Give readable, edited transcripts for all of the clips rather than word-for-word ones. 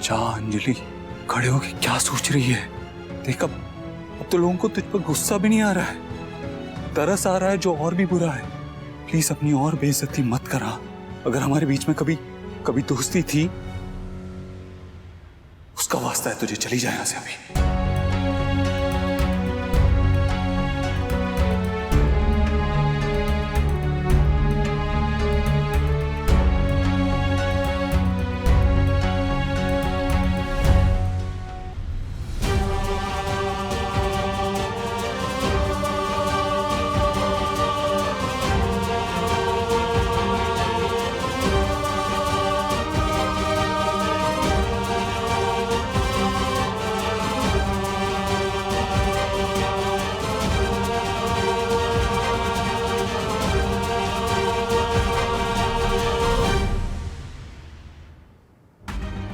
जा अंजलि, खड़े होके क्या सोच रही है? देख अब तो लोगों को तुझ पर गुस्सा भी नहीं आ रहा है, तरस आ रहा है जो और भी बुरा है। प्लीज अपनी और बेइज्जती मत करा। अगर हमारे बीच में कभी दोस्ती थी, उसका वास्ता है तुझे चली जाए यहां से अभी।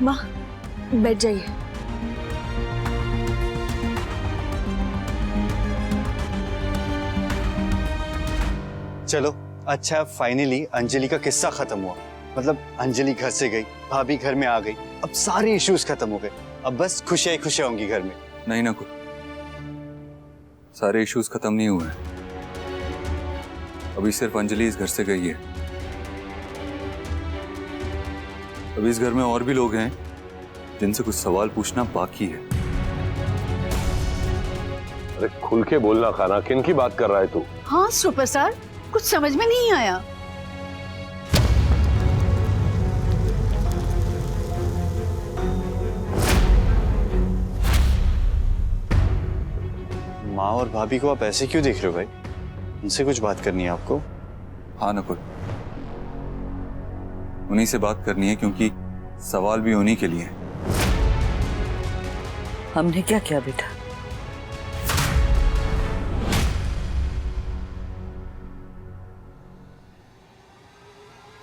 माँ, बैठ जाइए। चलो अच्छा, फाइनली अंजलि का किस्सा खत्म हुआ। मतलब अंजलि घर से गई, भाभी घर में आ गई, अब सारे इश्यूज खत्म हो गए। अब बस खुशियां ही खुशियां होंगी घर में। नहीं ना, सारे इश्यूज खत्म नहीं हुए। अभी सिर्फ अंजलि इस घर से गई है। अभी इस घर में और भी लोग हैं जिनसे कुछ सवाल पूछना बाकी है। अरे खुल के बोलना खाना, किन की बात कर रहा है तू? हाँ सुपरस्टार, कुछ समझ में नहीं आया। माँ और भाभी को आप ऐसे क्यों देख रहे हो भाई? उनसे कुछ बात करनी है आपको? हाँ नकुल, उन्हीं से बात करनी है क्योंकि सवाल भी उन्हीं के लिए है। हमने क्या किया बेटा?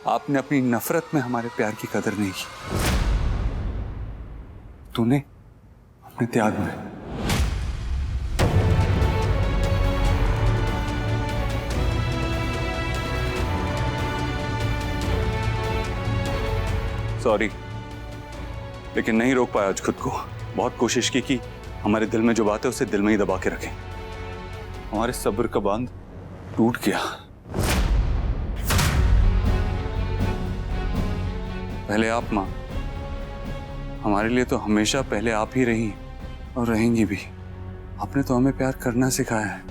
आपने अपनी नफरत में हमारे प्यार की कदर नहीं की, तूने अपने त्याग में। सॉरी, लेकिन नहीं रोक पाया आज खुद को। बहुत कोशिश की कि हमारे दिल में जो बात है उसे दिल में ही दबा के रखें। हमारे सब्र का बांध टूट गया। पहले आप माँ, हमारे लिए तो हमेशा पहले आप ही रही और रहेंगी भी। आपने तो हमें प्यार करना सिखाया है,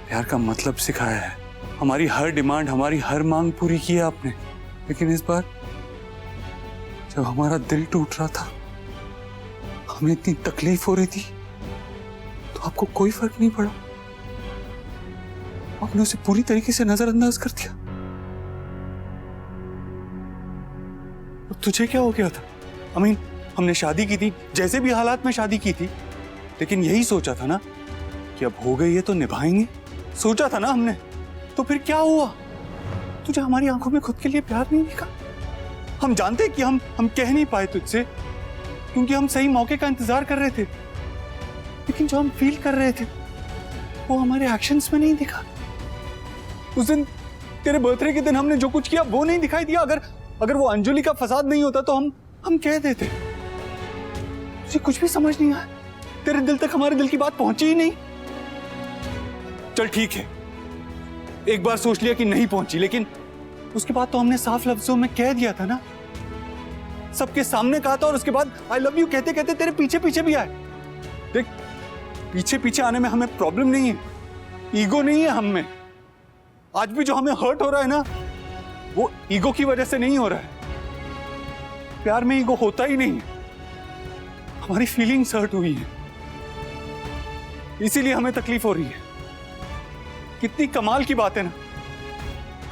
प्यार का मतलब सिखाया है। हमारी हर डिमांड, हमारी हर मांग पूरी की है आपने। लेकिन इस बार जब हमारा दिल टूट रहा था, हमें इतनी तकलीफ हो रही थी, तो आपको कोई फर्क नहीं पड़ा। आपने उसे पूरी तरीके से नजरअंदाज कर दिया। अब तुझे क्या हो गया था? अमीन, हमने शादी की थी, जैसे भी हालात में शादी की थी, लेकिन यही सोचा था ना कि अब हो गई है तो निभाएंगे। सोचा था ना हमने, तो फिर क्या हुआ? तुझे हमारी आंखों में खुद के लिए प्यार नहीं दिखा? हम जानते कि हम कह नहीं पाए तुझसे क्योंकि हम सही मौके का इंतजार कर रहे थे, लेकिन जो हम फील कर रहे थे वो हमारे एक्शंस में नहीं दिखा। उस दिन तेरे बर्थडे के दिन हमने जो कुछ किया वो नहीं दिखाई दिया। अगर वो अंजलि का फसाद नहीं होता तो हम कह देते। तुझे कुछ भी समझ नहीं आया? तेरे दिल तक हमारे दिल की बात पहुंची ही नहीं। चल ठीक है, एक बार सोच लिया कि नहीं पहुंची, लेकिन उसके बाद तो हमने साफ लफ्जों में कह दिया था ना, सबके सामने कहा था। और उसके बाद आई लव यू कहते कहते तेरे पीछे पीछे भी आए। देख, पीछे पीछे आने में हमें प्रॉब्लम नहीं है, ईगो नहीं है हम में। आज भी जो हमें हर्ट हो रहा है ना, वो ईगो की वजह से नहीं हो रहा है। प्यार में ईगो होता ही नहीं है। हमारी फीलिंग्स हर्ट हुई है, इसीलिए हमें तकलीफ हो रही है। कितनी कमाल की बात है ना,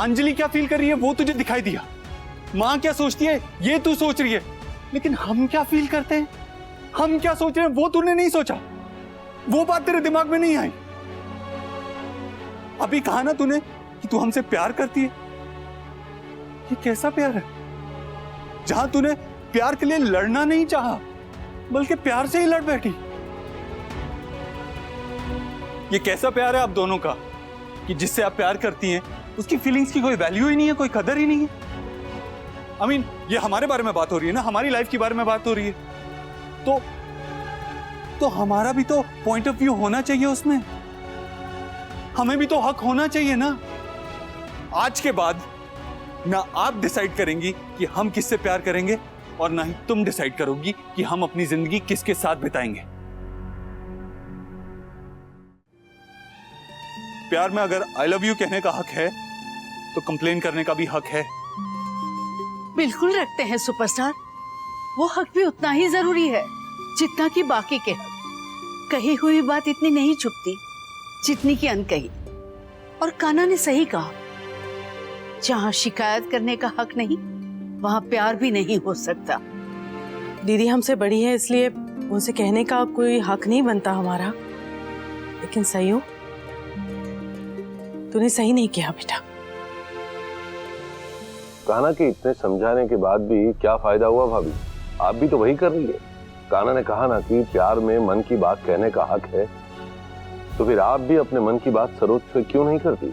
अंजलि क्या फील कर रही है वो तुझे दिखाई दिया, माँ क्या सोचती है ये तू सोच रही है, लेकिन हम क्या फील करते हैं, हम क्या सोच रहे हैं वो तूने नहीं सोचा। वो बात तेरे दिमाग में नहीं आई। अभी कहा ना तूने कि तू हमसे प्यार करती है। ये कैसा प्यार है जहां तूने प्यार के लिए लड़ना नहीं चाहा, बल्कि प्यार से ही लड़ बैठी? ये कैसा प्यार है आप दोनों का कि जिससे आप प्यार करती हैं उसकी फीलिंग्स की कोई वैल्यू ही नहीं है, कोई कदर ही नहीं है? आई मीन ये हमारे बारे में बात हो रही है ना, हमारी लाइफ के बारे में बात हो रही है, तो हमारा भी तो पॉइंट ऑफ व्यू होना चाहिए उसमें, हमें भी तो हक होना चाहिए ना। आज के बाद ना आप डिसाइड करेंगी कि हम किससे प्यार करेंगे और ना ही तुम डिसाइड करोगी कि हम अपनी जिंदगी किसके साथ बिताएंगे। प्यार में अगर आई लव यू कहने का हक है तो कंप्लेन करने का भी हक है। बिल्कुल रखते हैं सुपरस्टार, वो हक भी उतना ही जरूरी है जितना कि बाकी के हक। कही हुई बात इतनी नहीं छुपती जितनी की अनकही। और कान्हा ने सही कहा, जहाँ शिकायत करने का हक नहीं वहाँ प्यार भी नहीं हो सकता। दीदी हमसे बड़ी है इसलिए उनसे कहने का कोई हक नहीं बनता हमारा, लेकिन सही हो, तूने सही नहीं किया बेटा। कान्हा के इतने समझाने के बाद भी क्या फायदा हुआ भाभी? आप भी तो वही कर रही है। कान्हा ने कहा ना कि प्यार में मन की बात कहने का हक है, तो फिर आप भी अपने मन की बात सरोज से क्यों नहीं करती?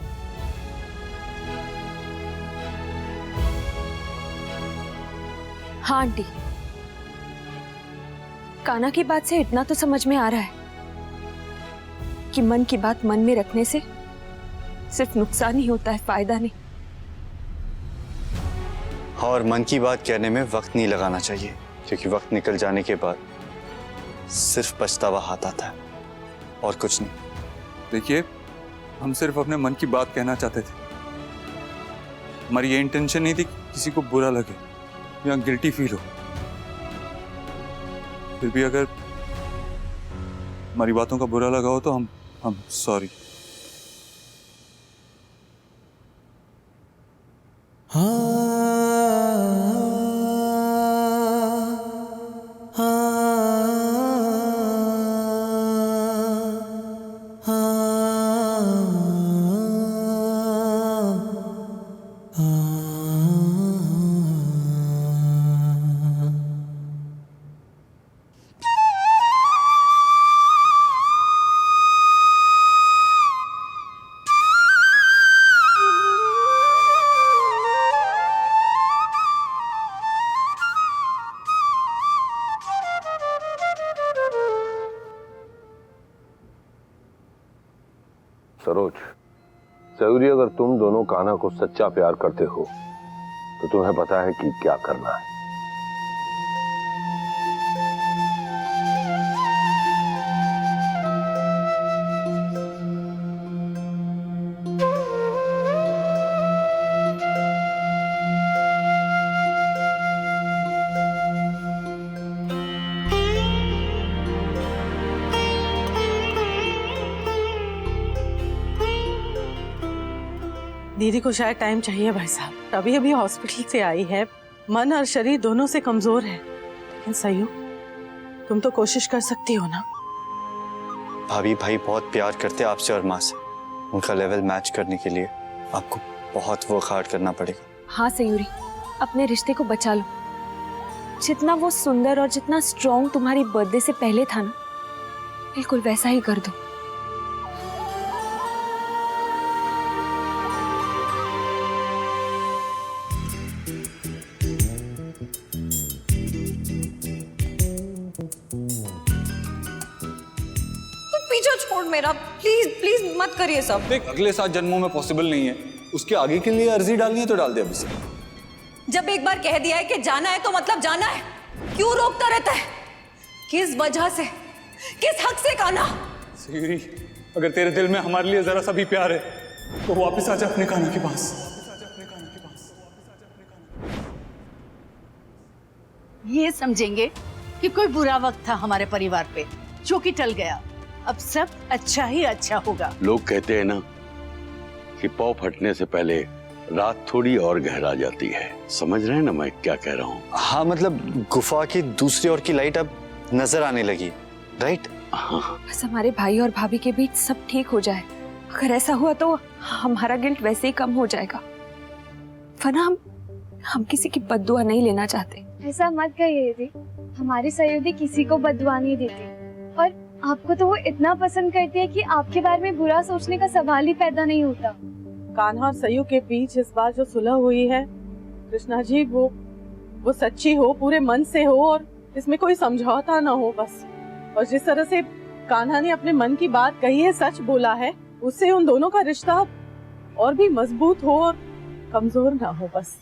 हाँ आंटी, कान्हा की बात से इतना तो समझ में आ रहा है कि मन की बात मन में रखने से सिर्फ नुकसान ही होता है, फायदा नहीं। और मन की बात कहने में वक्त नहीं लगाना चाहिए, क्योंकि वक्त निकल जाने के बाद सिर्फ पछतावा हाथ आता है और कुछ नहीं। देखिए, हम सिर्फ अपने मन की बात कहना चाहते थे। हमारी ये इंटेंशन नहीं थी कि किसी को बुरा लगे या गिल्टी फील हो। फिर भी अगर हमारी बातों का बुरा लगा हो तो हम सॉरी। सरोज, सयूरी, अगर तुम दोनों कान्हा को सच्चा प्यार करते हो तो तुम्हें पता है कि क्या करना है। दीदी को शायद टाइम चाहिए भाई साहब, अभी अभी हॉस्पिटल से आई है, मन और शरीर दोनों से कमजोर है, लेकिन सही हो, तुम तो कोशिश कर सकती हो ना। भाभी भाई बहुत प्यार करते हैं आपसे और माँ से, उनका लेवल मैच करने के लिए आपको बहुत वर्क हार्ड करना पड़ेगा। हाँ सयूरी, अपने रिश्ते को बचा लो। जितना वो सुंदर और जितना स्ट्रॉन्ग तुम्हारी बर्थडे से पहले था ना, बिल्कुल वैसा ही कर दो। पीछे छोड़ मेरा, प्लीज प्लीज मत करिए सब। देख, अगले 7 जन्मों में पॉसिबल नहीं है, उसके आगे के लिए अर्जी डालनी है तो डाल दे अभी से। जब एक बार कह दिया है कि जाना है तो मतलब जाना है, क्यों रोकता रहता है? किस वजह से, किस हक से कान्हा? सयूरी, अगर तेरे दिल में हमारे लिए जरा सा भी प्यार है तो वापस आ जा अपने कान्हा के पास। ये समझेंगे कि कोई बुरा वक्त था हमारे परिवार पे जो कि टल गया, अब सब अच्छा ही अच्छा होगा। लोग कहते हैं ना कि पाँव फटने से पहले रात थोड़ी और गहरा जाती है। समझ रहे हैं ना मैं क्या कह रहा हूँ? हाँ, मतलब गुफा की दूसरी ओर की लाइट अब नजर आने लगी, राइट? हाँ, बस हमारे भाई और भाभी के बीच सब ठीक हो जाए। अगर ऐसा हुआ तो हमारा गिल्ट वैसे ही कम हो जाएगा, वरना हम किसी की बद्दुआ नहीं लेना चाहते। ऐसा मत कहिए दीदी, हमारी सयूरी किसी को बद्दुआ नहीं देती, और आपको तो वो इतना पसंद करती है कि आपके बारे में बुरा सोचने का सवाल ही पैदा नहीं होता। कान्हा और सयू के बीच इस बार जो सुलह हुई है, कृष्णा जी, वो वो सच्ची हो, पूरे मन से हो और इसमें कोई समझौता ना हो बस। और जिस तरह से कान्हा ने अपने मन की बात कही है, सच बोला है, उससे उन दोनों का रिश्ता और भी मजबूत हो और कमजोर ना हो बस।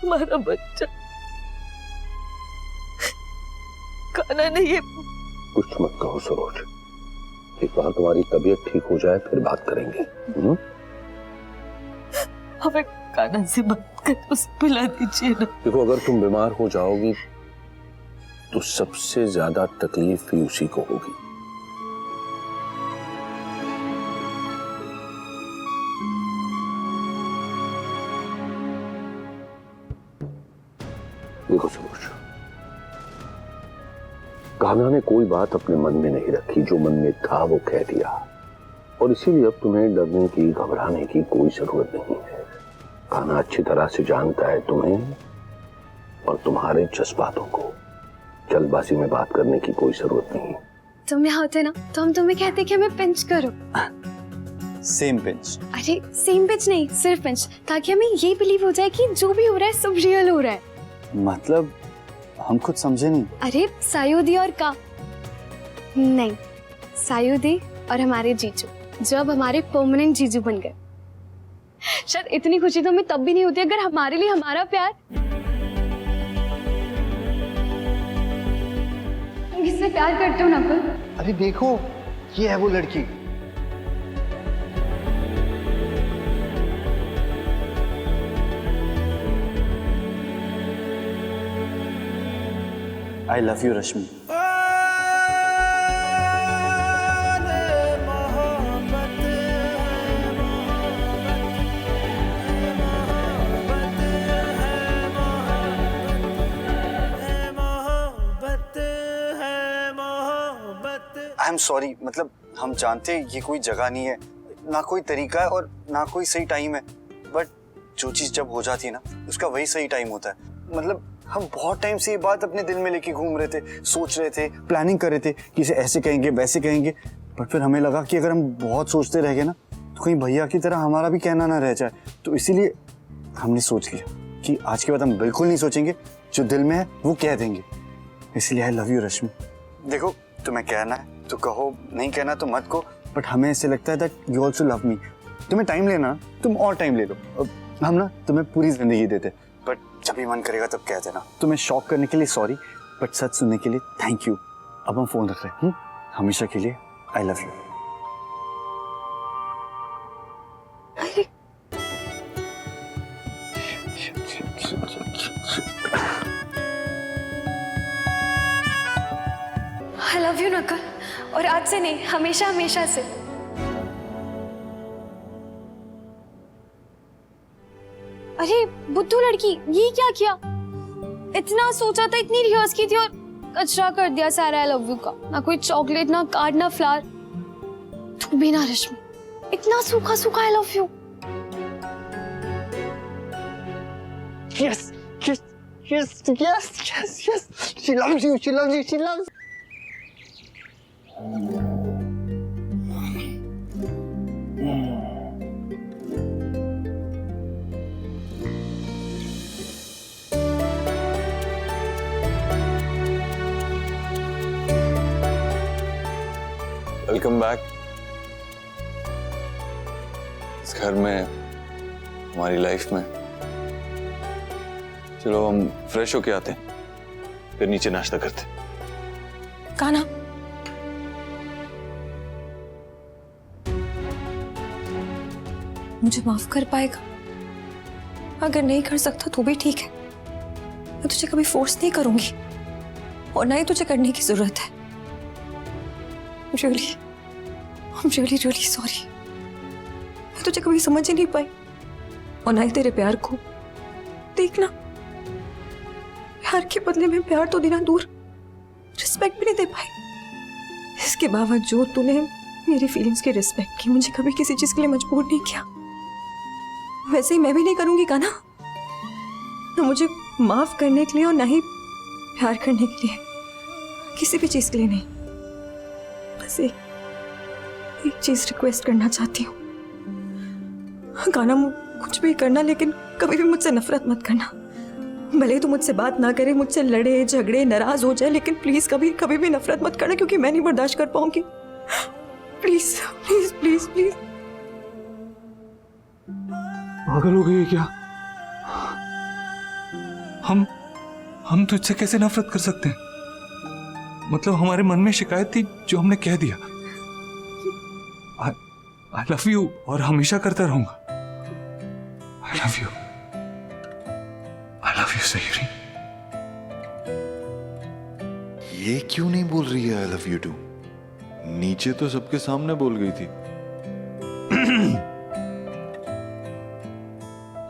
हमारा बच्चा कान्हा ने ये कुछ मत कहो सरोज, एक बार तुम्हारी तबीयत ठीक हो जाए फिर बात करेंगे। हमें कान्हा से बात कर उसे पिला दीजिए ना। देखो, अगर तुम बीमार हो जाओगी तो सबसे ज्यादा तकलीफ भी उसी को होगी। देखो सरोज, कान्हा ने कोई बात अपने मन में नहीं रखी, जो मन में था वो कह दिया, और इसीलिए अब तुम्हें डरने की, घबराने की कोई जरूरत नहीं है। कान्हा अच्छी तरह से जानता है तुम्हें और तुम्हारे जज्बातों को। जल्दबाजी में बात करने की कोई जरूरत नहीं। तुम यहाँ होते ना तो हम तुम्हें कहते कि हमें पिंच करो। Same pinch. अरे सेम पिंच नहीं, सिर्फ पिंच, ताकि हमें ये बिलीव हो जाए कि जो भी हो रहा है सब रियल हो रहा है। मतलब हम खुद समझे नहीं। अरे सायुदी और का नहीं, सायुदी और हमारे जीजू, जो अब हमारे परमानेंट जीजू बन गए। शायद इतनी खुशी तो हमें तब भी नहीं होती अगर हमारे लिए हमारा प्यार। तुम किससे प्यार करते हो नकुल? अरे देखो, ये है वो लड़की। I love you, Rashmi. I am sorry, मतलब हम जानते हैं ये कोई जगह नहीं है, ना कोई तरीका है और ना कोई सही टाइम है, बट जो चीज जब हो जाती है ना उसका वही सही टाइम होता है। मतलब हम बहुत टाइम से ये बात अपने दिल में लेके घूम रहे थे, सोच रहे थे, प्लानिंग कर रहे थे कि इसे ऐसे कहेंगे वैसे कहेंगे, बट फिर हमें लगा कि अगर हम बहुत सोचते रह गए ना तो कहीं भैया की तरह हमारा भी कहना ना रह जाए, तो इसीलिए हमने सोच लिया कि आज के बाद हम बिल्कुल नहीं सोचेंगे, जो दिल में है वो कह देंगे। इसलिए आई लव यू रश्मि। देखो, तुम्हें कहना है तो कहो, नहीं कहना तो मत कहो, बट हमें ऐसे लगता है that you also love me. तुम्हें टाइम लेना, तुम और टाइम ले लो, हम ना तुम्हें पूरी जिंदगी देते, बट जब भी मन करेगा तब कह देना। तुम्हें शॉक करने के लिए सॉरी, बट सच सुनने के लिए थैंक यू। अब हम फोन रख रहे हैं, हमेशा के लिए I love you. I love you Nakul, और आज से नहीं, हमेशा हमेशा से। अरे बुद्धू लड़की, ये क्या किया? इतना सोचा था, इतनी रिहर्स की थी और कचरा कर दिया सारा आई लव यू का। ना कोई चॉकलेट, ना कार्ड, ना फ्लावर। तू भी ना रश्मि, इतना सूखा सूखा I love you. Yes, yes, yes, yes, yes, yes. She loves you, she loves you, she loves you. Welcome back. इस घर में, हमारी लाइफ में। चलो हम फ्रेश होके आते हैं, फिर नीचे नाश्ता करते हैं। कान्हा, मुझे माफ कर पाएगा? अगर नहीं कर सकता तो भी ठीक है, मैं तुझे कभी फोर्स नहीं करूंगी और ना ही तुझे करने की जरूरत है। Really, I am really really sorry. मैं तुझे कभी समझ ही नहीं पाई और ना ही तेरे प्यार को। देखना, प्यार के बदले में प्यार तो देना दूर, रिस्पेक्ट भी नहीं दे पाई। इसके बावजूद तूने मेरी फीलिंग्स की रिस्पेक्ट की, मुझे कभी किसी चीज के लिए मजबूर नहीं किया। वैसे ही मैं भी नहीं करूंगी कान्हा। ना मुझे माफ करने के लिए और ना ही प्यार करने के लिए, किसी भी चीज के लिए नहीं। बस एक चीज रिक्वेस्ट करना चाहती हूँ कान्हा, कुछ भी करना लेकिन कभी भी मुझसे नफरत मत करना। भले ही तू मुझसे बात ना करे, मुझसे लड़े झगड़े नाराज हो जाए, लेकिन प्लीज कभी कभी भी नफरत मत करना, क्योंकि मैं नहीं बर्दाश्त कर पाऊंगी। Please please please please. पागल हो गई है क्या? हम तुझसे कैसे नफरत कर सकते हैं? मतलब हमारे मन में शिकायत थी जो हमने कह दिया। आई लव यू और हमेशा करता रहूंगा। I love you, I love you Sayuri. ये क्यों नहीं बोल रही है आई लव यू टू? नीचे तो सबके सामने बोल गई थी।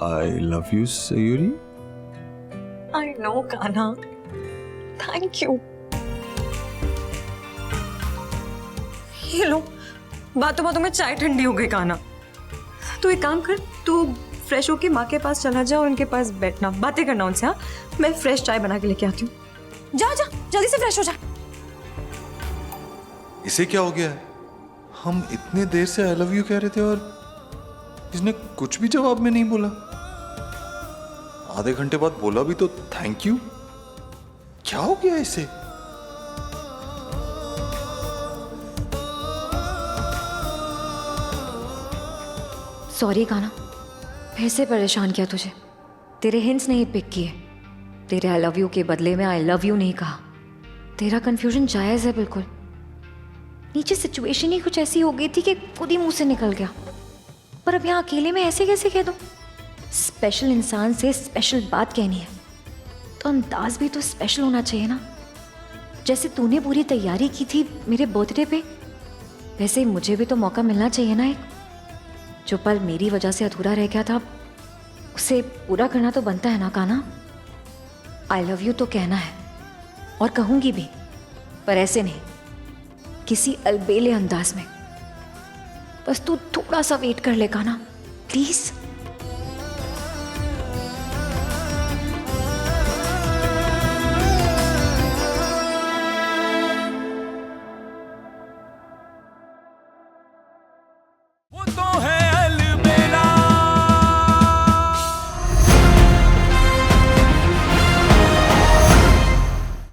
I love you Sayuri. I know Kanha, thank you. ये लो, बातों बातों में चाय ठंडी हो गई कान्हा। तू एक काम कर, तू फ्रेश होके माँ के पास चला जा और उनके पास बैठना, बातें करना उनसे। हाँ, मैं फ्रेश चाय बना के लेके आती हूँ। जा जा जल्दी से फ्रेश हो जा। इसे क्या हो गया है? हम इतने देर से आई लव यू कह रहे थे और इसने कुछ भी जवाब में नहीं बोला। आधे घंटे बाद बोला भी तो थैंक यू। क्या हो गया इसे? सॉरी कान्हा, फिर से परेशान किया तुझे। तेरे हिंट्स नहीं पिक किए, तेरे आई लव यू के बदले में आई लव यू नहीं कहा। तेरा कंफ्यूजन जायज़ है बिल्कुल। नीचे सिचुएशन ही कुछ ऐसी हो गई थी कि खुद ही मुंह से निकल गया। पर अब यहाँ अकेले में ऐसे कैसे कह दूँ? स्पेशल इंसान से स्पेशल बात कहनी है तो अंदाज भी तो स्पेशल होना चाहिए ना। जैसे तूने पूरी तैयारी की थी मेरे बर्थडे पे, वैसे ही मुझे भी तो मौका मिलना चाहिए ना। एक जो पल मेरी वजह से अधूरा रह गया था, उसे पूरा करना तो बनता है ना कान्हा। आई लव यू तो कहना है और कहूंगी भी, पर ऐसे नहीं, किसी अलबेले अंदाज में। बस तू थोड़ा सा वेट कर ले कान्हा, प्लीज।